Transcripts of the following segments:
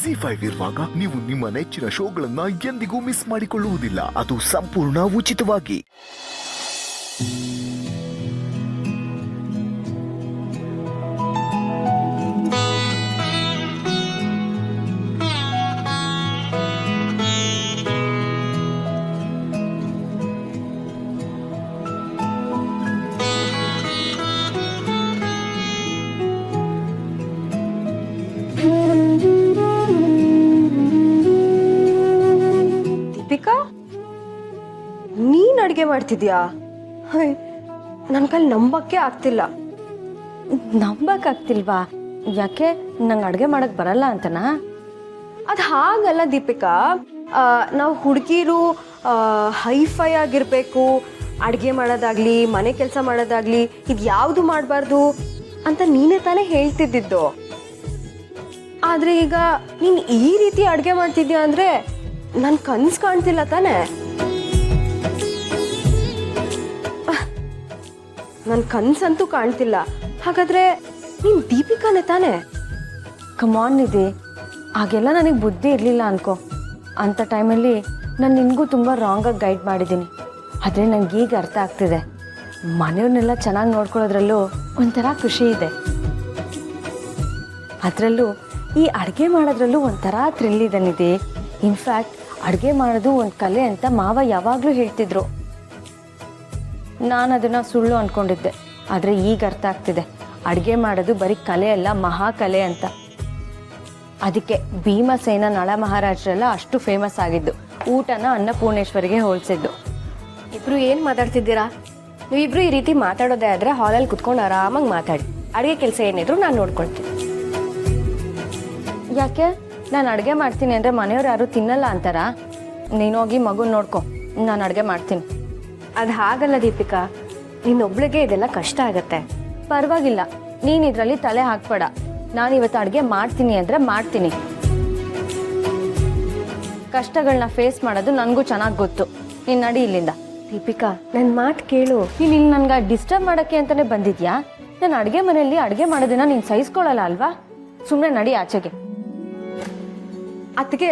ಜಿ5 ಇರುವಾಗ ನೀವು ನಿಮ್ಮ ನೆಚ್ಚಿನ ಶೋಗಳನ್ನ ಎಂದಿಗೂ ಮಿಸ್ ಮಾಡಿಕೊಳ್ಳುವುದಿಲ್ಲ. ಅದು ಸಂಪೂರ್ಣ ಉಚಿತವಾಗಿ. ದೀಪಿಕಾ, ನೀನ್ ಅಡ್ಗೆ ಮಾಡ್ತಿದ್ಯಾ? ನನ್ನ ಕೈಲಿ ನಂಬಕ್ಕೆ ಆಗ್ತಿಲ್ಲ. ನಂಬಕ್ಕಾಗ್ತಿಲ್ವಾ? ಯಾಕೆ, ನಂಗೆ ಅಡುಗೆ ಮಾಡಕ್ ಬರಲ್ಲ ಅಂತನಾ? ಅದು ಹಾಗಲ್ಲ ದೀಪಿಕಾ. ನಾವು ಹುಡುಗಿರು ಹೈಫೈ ಆಗಿರ್ಬೇಕು, ಅಡುಗೆ ಮಾಡೋದಾಗ್ಲಿ ಮನೆ ಕೆಲಸ ಮಾಡೋದಾಗ್ಲಿ ಇದು ಯಾವುದು ಮಾಡಬಾರ್ದು ಅಂತ ನೀನೇ ತಾನೇ ಹೇಳ್ತಿದ್ದಿದ್ದು. ಆದ್ರೆ ಈಗ ನೀನು ಈ ರೀತಿ ಅಡುಗೆ ಮಾಡ್ತಿದ್ಯಾ ಅಂದ್ರೆ ನನ್ ಕನ್ಸು ಕಾಣ್ತಿಲ್ಲ ತಾನೆ? ನನ್ನ ಕನ್ಸಂತೂ ಕಾಣ್ತಿಲ್ಲ. ಹಾಗಾದ್ರೆ ನೀನ್ ದೀಪಿಕಾನೇ ತಾನೆ? ಕಮಾನ್ ನಿಧಿ, ಆಗೆಲ್ಲ ನನಗೆ ಬುದ್ಧಿ ಇರಲಿಲ್ಲ ಅನ್ಕೋ. ಅಂಥ ಟೈಮಲ್ಲಿ ನಾನು ನಿನಗೂ ತುಂಬ ರಾಂಗಾಗಿ ಗೈಡ್ ಮಾಡಿದ್ದೀನಿ. ಆದರೆ ನನಗೆ ಈಗ ಅರ್ಥ ಆಗ್ತಿದೆ, ಮನೆಯವ್ರನ್ನೆಲ್ಲ ಚೆನ್ನಾಗಿ ನೋಡ್ಕೊಳ್ಳೋದ್ರಲ್ಲೂ ಒಂಥರ ಖುಷಿ ಇದೆ. ಅದರಲ್ಲೂ ಈ ಅಡುಗೆ ಮಾಡೋದ್ರಲ್ಲೂ ಒಂಥರ ಥ್ರಿಲ್ ಇದೆ ನಿಧಿ. ಇನ್ಫ್ಯಾಕ್ಟ್ ಅಡುಗೆ ಮಾಡೋದು ಒಂದು ಕಲೆ ಅಂತ ಮಾವ ಯಾವಾಗಲೂ ಹೇಳ್ತಿದ್ರು. ನಾನು ಅದನ್ನು ಸುಳ್ಳು ಅಂದ್ಕೊಂಡಿದ್ದೆ. ಆದರೆ ಈಗ ಅರ್ಥ ಆಗ್ತಿದೆ, ಅಡುಗೆ ಮಾಡೋದು ಬರೀ ಕಲೆ ಅಲ್ಲ, ಮಹಾಕಲೆ ಅಂತ. ಅದಕ್ಕೆ ಭೀಮಸೇನ ನಳ ಮಹಾರಾಜರೆಲ್ಲ ಅಷ್ಟು ಫೇಮಸ್ ಆಗಿದ್ದು, ಊಟನ ಅನ್ನಪೂರ್ಣೇಶ್ವರಿಗೆ ಹೋಲಿಸಿದ್ದು. ಇಬ್ರು ಏನು ಮಾತಾಡ್ತಿದ್ದೀರಾ? ನೀವಿಬ್ರು ಈ ರೀತಿ ಮಾತಾಡೋದೇ ಆದರೆ ಹಾಲಲ್ಲಿ ಕುತ್ಕೊಂಡು ಆರಾಮಾಗಿ ಮಾತಾಡಿ. ಅಡುಗೆ ಕೆಲಸ ಏನಿದ್ರು ನಾನು ನೋಡ್ಕೊಳ್ತೀನಿ. ಯಾಕೆ, ನಾನು ಅಡುಗೆ ಮಾಡ್ತೀನಿ ಅಂದರೆ ಮನೆಯವ್ರು ಯಾರು ತಿನ್ನಲ್ಲ ಅಂತಾರ? ನೀನೋಗಿ ಮಗುನ ನೋಡ್ಕೊ, ನಾನು ಅಡುಗೆ ಮಾಡ್ತೀನಿ. ಅದು ಹಾಗಲ್ಲ ದೀಪಿಕಾ, ನಿನ್ನೊಬ್ಳಿಗೆ ಇದೆಲ್ಲ ಕಷ್ಟ ಆಗತ್ತೆ. ಪರವಾಗಿಲ್ಲ, ನೀನು ಇದರಲ್ಲಿ ತಲೆ ಹಾಕ್ಬೇಡ. ನಾನು ಇವತ್ತು ಅಡುಗೆ ಮಾಡ್ತೀನಿ ಅಂದರೆ ಮಾಡ್ತೀನಿ. ಕಷ್ಟಗಳನ್ನ ಫೇಸ್ ಮಾಡೋದು ನನಗೂ ಚೆನ್ನಾಗಿ ಗೊತ್ತು. ನೀನು ನಡಿ ಇಲ್ಲಿಂದ. ದೀಪಿಕಾ, ನನ್ನ ಮಾತು ಕೇಳು. ನೀನು ಇಲ್ಲಿ ನನಗೆ ಡಿಸ್ಟರ್ಬ್ ಮಾಡೋಕ್ಕೆ ಅಂತಲೇ ಬಂದಿದ್ಯಾ? ನಾನು ಅಡುಗೆ ಮನೆಯಲ್ಲಿ ಅಡುಗೆ ಮಾಡೋದನ್ನ ನೀನು ಸಹಿಸ್ಕೊಳ್ಳಲ್ಲ ಅಲ್ವಾ? ಸುಮ್ಮನೆ ನಡಿ ಆಚೆಗೆ. ಅದಕ್ಕೆ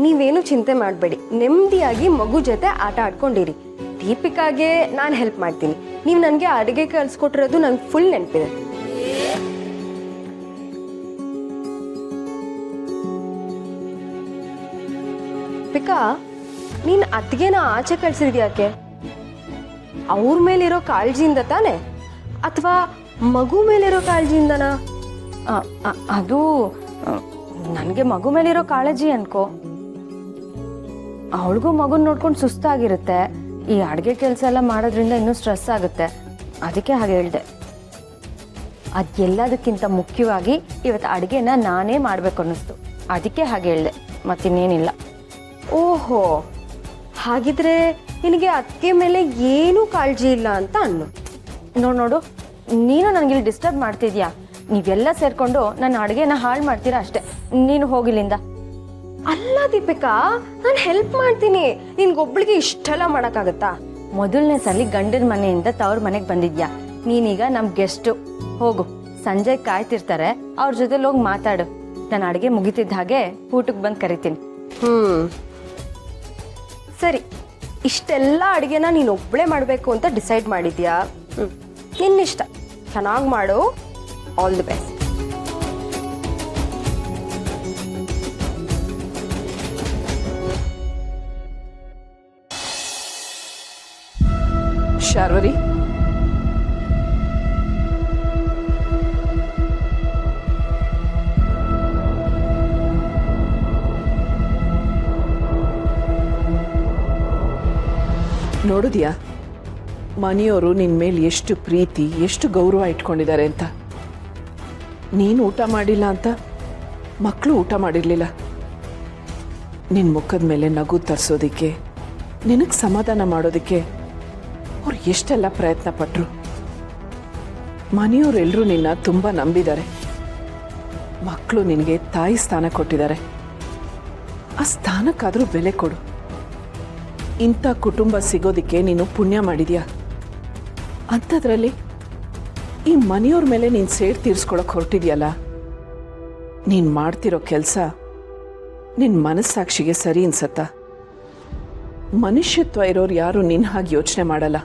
ನೀವೇನು ಚಿಂತೆ ಮಾಡಬೇಡಿ, ನೆಮ್ಮದಿಯಾಗಿ ಮಗು ಜೊತೆ ಆಟ ಆಡ್ಕೊಂಡಿರಿ. ದೀಪಿಕಾಗೆ ನಾನು ಹೆಲ್ಪ್ ಮಾಡ್ತೀನಿ. ನೀವು ನನಗೆ ಅಡುಗೆ ಕಲಿಸ್ಕೊಟ್ಟಿರೋದು ನಂಗೆ ಫುಲ್ ನೆನಪಿದೆ. ದೀಪಿಕಾ, ನೀನು ಅತ್ತಿಗೆನ ಆಚೆ ಕಳ್ಸಿದ್ಯಾಕೆ? ಅವ್ರ ಮೇಲಿರೋ ಕಾಳಜಿಯಿಂದ ತಾನೆ, ಅಥವಾ ಮಗು ಮೇಲಿರೋ ಕಾಳಜಿಯಿಂದನಾ? ಅದು ನನಗೆ ಮಗು ಮೇಲಿರೋ ಕಾಳಜಿ ಅನ್ಕೋ. ಅವಳಿಗೂ ಮಗುನ ನೋಡ್ಕೊಂಡು ಸುಸ್ತಾಗಿರುತ್ತೆ. ಈ ಅಡುಗೆ ಕೆಲಸ ಎಲ್ಲ ಮಾಡೋದ್ರಿಂದ ಇನ್ನೂ ಸ್ಟ್ರೆಸ್ ಆಗುತ್ತೆ. ಅದಕ್ಕೆ ಹಾಗೆ ಹೇಳಿದೆ. ಅದೆಲ್ಲದಕ್ಕಿಂತ ಮುಖ್ಯವಾಗಿ ಇವತ್ತು ಅಡುಗೆನ ನಾನೇ ಮಾಡಬೇಕು ಅನ್ನಿಸ್ತು, ಅದಕ್ಕೆ ಹಾಗೆ ಹೇಳಿದೆ, ಮತ್ತಿನ್ನೇನಿಲ್ಲ. ಓಹೋ, ಹಾಗಿದ್ರೆ ನಿನಗೆ ಅತ್ತಿಗೆ ಮೇಲೆ ಏನೂ ಕಾಳಜಿ ಇಲ್ಲ ಅಂತ ಅನ್ನು. ನೋಡು, ನೀನು ನನಗಿಲ್ಲಿ ಡಿಸ್ಟರ್ಬ್ ಮಾಡ್ತಿದ್ಯಾ. ನೀವೆಲ್ಲ ಸೇರ್ಕೊಂಡು ನನ್ನ ಅಡುಗೆನ ಹಾಳು ಮಾಡ್ತೀರಾ ಅಷ್ಟೇ. ನೀನು ಹೋಗಿಲ್ಲಿಂದ. ಅಲ್ಲ ದೀಪಿಕಾ, ನಾನು ಹೆಲ್ಪ್ ಮಾಡ್ತೀನಿ. ನಿನ್ಗೊಬ್ಳಿಗೆ ಇಷ್ಟೆಲ್ಲ ಮಾಡೋಕ್ಕಾಗತ್ತಾ? ಮೊದಲನೇ ಸಲ ಗಂಡನ ಮನೆಯಿಂದ ತವ್ರ ಮನೆಗೆ ಬಂದಿದ್ಯಾ. ನೀನೀಗ ನಮ್ಮ ಗೆಸ್ಟು. ಹೋಗು, ಸಂಜೆ ಕಾಯ್ತಿರ್ತಾರೆ, ಅವ್ರ ಜೊತೆಲಿ ಹೋಗಿ ಮಾತಾಡು. ನಾನು ಅಡುಗೆ ಮುಗಿತಿದ್ದ ಹಾಗೆ ಊಟಕ್ಕೆ ಬಂದು ಕರಿತೀನಿ. ಸರಿ, ಇಷ್ಟೆಲ್ಲ ಅಡುಗೆನ ನೀನು ಒಬ್ಬಳೇ ಮಾಡಬೇಕು ಅಂತ ಡಿಸೈಡ್ ಮಾಡಿದ್ಯಾ? ನಿನ್ನಿಷ್ಟ, ಚೆನ್ನಾಗಿ ಮಾಡು. All the best. ಶಾರ್ವರಿ, ನೋಡಿದ್ಯಾ ಮನೆಯವರು ನಿನ್ನ ಮೇಲೆ ಎಷ್ಟು ಪ್ರೀತಿ, ಎಷ್ಟು ಗೌರವ ಇಟ್ಕೊಂಡಿದ್ದಾರೆ ಅಂತ. ನೀನು ಊಟ ಮಾಡಿಲ್ಲ ಅಂತ ಮಕ್ಕಳು ಊಟ ಮಾಡಿರಲಿಲ್ಲ. ನಿನ್ನ ಮುಖದ ಮೇಲೆ ನಗು ತರಿಸೋದಕ್ಕೆ, ನಿನಗೆ ಸಮಾಧಾನ ಮಾಡೋದಕ್ಕೆ ಅವ್ರು ಎಷ್ಟೆಲ್ಲ ಪ್ರಯತ್ನ ಪಟ್ಟರು. ಮನೆಯವರೆಲ್ಲರೂ ನಿನ್ನ ತುಂಬ ನಂಬಿದ್ದಾರೆ. ಮಕ್ಕಳು ನಿನಗೆ ತಾಯಿ ಸ್ಥಾನ ಕೊಟ್ಟಿದ್ದಾರೆ. ಆ ಸ್ಥಾನಕ್ಕಾದರೂ ಬೆಲೆ ಕೊಡು. ಇಂಥ ಕುಟುಂಬ ಸಿಗೋದಕ್ಕೆ ನೀನು ಪುಣ್ಯ ಮಾಡಿದ್ಯಾ. ಅಂಥದ್ರಲ್ಲಿ ಈ ಮನೆಯವ್ರ ಮೇಲೆ ನೀನು ಸೇಡ್ ತೀರಿಸ್ಕೊಳಕ್ಕೆ ಹೊರಟಿದ್ಯಲ್ಲ. ನೀನು ಮಾಡ್ತಿರೋ ಕೆಲಸ ನಿನ್ನ ಮನಸ್ಸಾಕ್ಷಿಗೆ ಸರಿ ಅನ್ಸತ್ತ? ಮನುಷ್ಯತ್ವ ಇರೋರು ಯಾರು ನಿನ್ನ ಹಾಗೆ ಯೋಚನೆ ಮಾಡಲ್ಲ.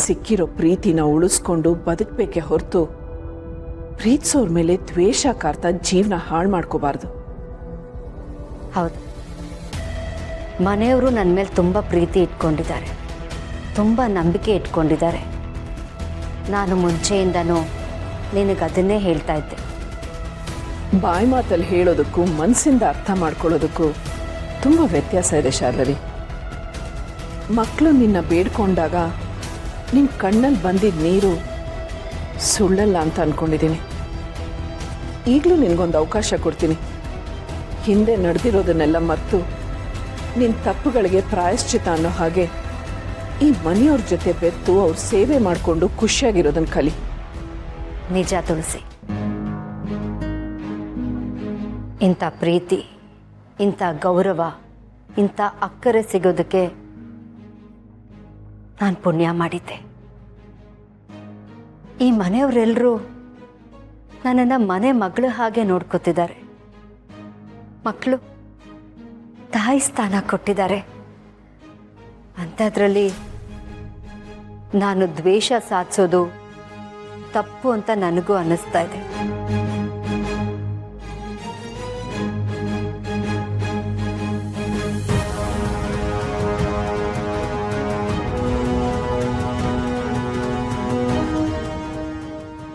ಸಿಕ್ಕಿರೋ ಪ್ರೀತಿನ ಉಳಿಸ್ಕೊಂಡು ಬದುಕಬೇಕೆ ಹೊರತು ಪ್ರೀತಿಸೋರ್ ಮೇಲೆ ದ್ವೇಷ ಕಾರ್ತಾ ಜೀವನ ಹಾಳು ಮಾಡ್ಕೋಬಾರ್ದು. ಹೌದು, ಮನೆಯವರು ನನ್ನ ಮೇಲೆ ತುಂಬ ಪ್ರೀತಿ ಇಟ್ಕೊಂಡಿದ್ದಾರೆ, ತುಂಬ ನಂಬಿಕೆ ಇಟ್ಕೊಂಡಿದ್ದಾರೆ. ನಾನು ಮುಂಚೆಯಿಂದನೂ ನಿನಗೆ ಅದನ್ನೇ ಹೇಳ್ತಾ ಇದ್ದೆ. ಬಾಯಿ ಮಾತಲ್ಲಿ ಹೇಳೋದಕ್ಕೂ ಮನಸ್ಸಿಂದ ಅರ್ಥ ಮಾಡ್ಕೊಳ್ಳೋದಕ್ಕೂ ತುಂಬ ವ್ಯತ್ಯಾಸ ಇದೆ ಶಾರ್ವರಿ. ಮಕ್ಕಳು ನಿನ್ನ ಬೇಡ್ಕೊಂಡಾಗ ನಿನ್ನ ಕಣ್ಣಲ್ಲಿ ಬಂದಿದ್ದ ನೀರು ಸುಳ್ಳಲ್ಲ ಅಂತ ಅಂದ್ಕೊಂಡಿದ್ದೀನಿ. ಈಗಲೂ ನಿನಗೊಂದು ಅವಕಾಶ ಕೊಡ್ತೀನಿ. ಹಿಂದೆ ನಡೆದಿರೋದನ್ನೆಲ್ಲ ಮರೆತು ನಿನ್ನ ತಪ್ಪುಗಳಿಗೆ ಪ್ರಾಯಶ್ಚಿತ ಅನ್ನೋ ಹಾಗೆ ಈ ಮನೆಯವ್ರ ಜೊತೆ ಬೆತ್ತು ಅವ್ರ ಸೇವೆ ಮಾಡಿಕೊಂಡು ಖುಷಿಯಾಗಿರೋದನ್ನು ಕಲಿ. ನಿಜ ತುಳಸಿ, ಇಂಥ ಪ್ರೀತಿ, ಇಂಥ ಗೌರವ, ಇಂಥ ಅಕ್ಕರೆ ಸಿಗೋದಕ್ಕೆ ನಾನು ಪುಣ್ಯ ಮಾಡಿದ್ದೆ. ಈ ಮನೆಯವರೆಲ್ಲರೂ ನನ್ನನ್ನು ಮನೆ ಮಗಳ ಹಾಗೆ ನೋಡ್ಕೊತಿದ್ದಾರೆ. ಮಕ್ಕಳು ತಾಯಿ ಸ್ಥಾನ ಕೊಟ್ಟಿದ್ದಾರೆ. ಅಂಥದ್ರಲ್ಲಿ ನಾನು ದ್ವೇಷ ಸಾಧಿಸೋದು ತಪ್ಪು ಅಂತ ನನಗೂ ಅನ್ನಿಸ್ತಾ ಇದೆ.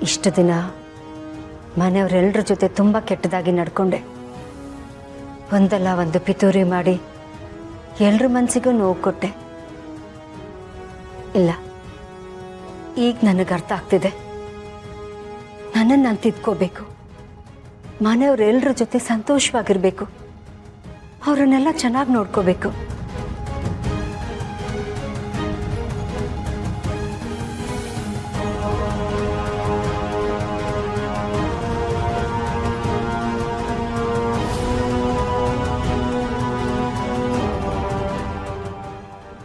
ಇಷ್ಟು ದಿನ ಮನೆಯವರೆಲ್ಲರ ಜೊತೆ ತುಂಬ ಕೆಟ್ಟದಾಗಿ ನಡ್ಕೊಂಡೆ. ಒಂದಲ್ಲ ಒಂದು ಪಿತೂರಿ ಮಾಡಿ ಎಲ್ರ ಮನಸ್ಸಿಗೂ ನೋವು ಕೊಟ್ಟೆ. ಇಲ್ಲ, ಈಗ ನನಗೆ ಅರ್ಥ ಆಗ್ತಿದೆ. ನನ್ನನ್ನು ನಾನು ತಿದ್ಕೋಬೇಕು, ಮನೆಯವರೆಲ್ಲರ ಜೊತೆ ಸಂತೋಷವಾಗಿರಬೇಕು, ಅವರನ್ನೆಲ್ಲ ಚೆನ್ನಾಗಿ ನೋಡ್ಕೋಬೇಕು.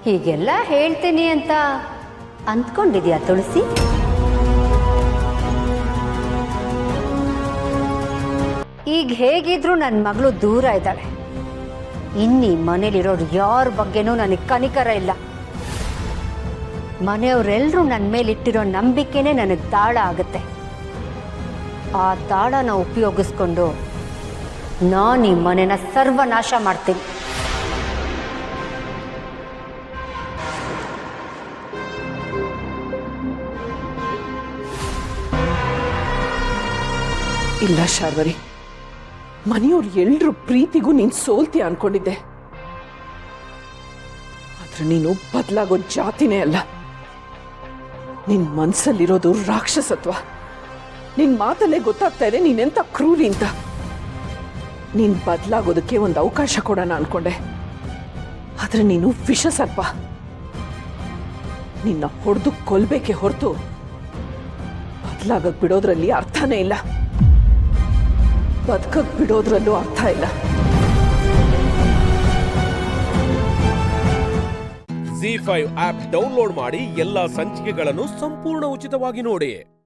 ಹೀಗೆಲ್ಲ ಹೇಳ್ತೀನಿ ಅಂತ ಅಂದ್ಕೊಂಡಿದ್ಯಾ ತುಳಸಿ? ಈಗ ಹೇಗಿದ್ರು ನನ್ನ ಮಗಳು ದೂರ ಇದ್ದಾಳೆ. ಇನ್ನೀ ಮನೇಲಿರೋರು ಯಾರ ಬಗ್ಗೆನೂ ನನಗೆ ಕನಿಕರ ಇಲ್ಲ. ಮನೆಯವರೆಲ್ಲರೂ ನನ್ನ ಮೇಲಿಟ್ಟಿರೋ ನಂಬಿಕೆನೇ ನನಗೆ ತಾಳ ಆಗುತ್ತೆ. ಆ ತಾಳನ ಉಪಯೋಗಿಸ್ಕೊಂಡು ನಾನು ಈ ಮನೆನ ಸರ್ವನಾಶ ಮಾಡ್ತೀನಿ. ಇಲ್ಲ ಶಾರ್ವರಿ, ಮನೆಯವ್ರು ಎಲ್ರ ಪ್ರೀತಿಗೂ ನೀನು ಸೋಲ್ತೀಯ ಅನ್ಕೊಂಡಿದ್ದೆ. ಆದ್ರೆ ನೀನು ಬದಲಾಗೋ ಜಾತಿನೇ ಅಲ್ಲ. ನಿನ್ ಮನ್ಸಲ್ಲಿರೋದು ರಾಕ್ಷಸತ್ವ. ನಿನ್ ಮಾತಲ್ಲೇ ಗೊತ್ತಾಗ್ತಾ ಇದೆ ನೀನೆಂತ ಕ್ರೂರಿ ಅಂತ. ನೀನ್ ಬದಲಾಗೋದಕ್ಕೆ ಒಂದು ಅವಕಾಶ ಕೊಡೋಣ ಅನ್ಕೊಂಡೆ. ಆದ್ರೆ ನೀನು ವಿಷ ಸರ್ಪ. ನಿನ್ನ ಹೊಡೆದು ಕೊಲ್ಬೇಕೆ ಹೊರತು ಬದಲಾಗಕ್ ಬಿಡೋದ್ರಲ್ಲಿ ಅರ್ಥನೇ ಇಲ್ಲ. ಬದುಕಕ್ ಬಿಡೋದ್ರಲ್ಲೂ ಅರ್ಥ ಇಲ್ಲ. ZEE5 ಆಪ್ ಡೌನ್ಲೋಡ್ ಮಾಡಿ ಎಲ್ಲಾ ಸಂಚಿಕೆಗಳನ್ನು ಸಂಪೂರ್ಣ ಉಚಿತವಾಗಿ ನೋಡಿ.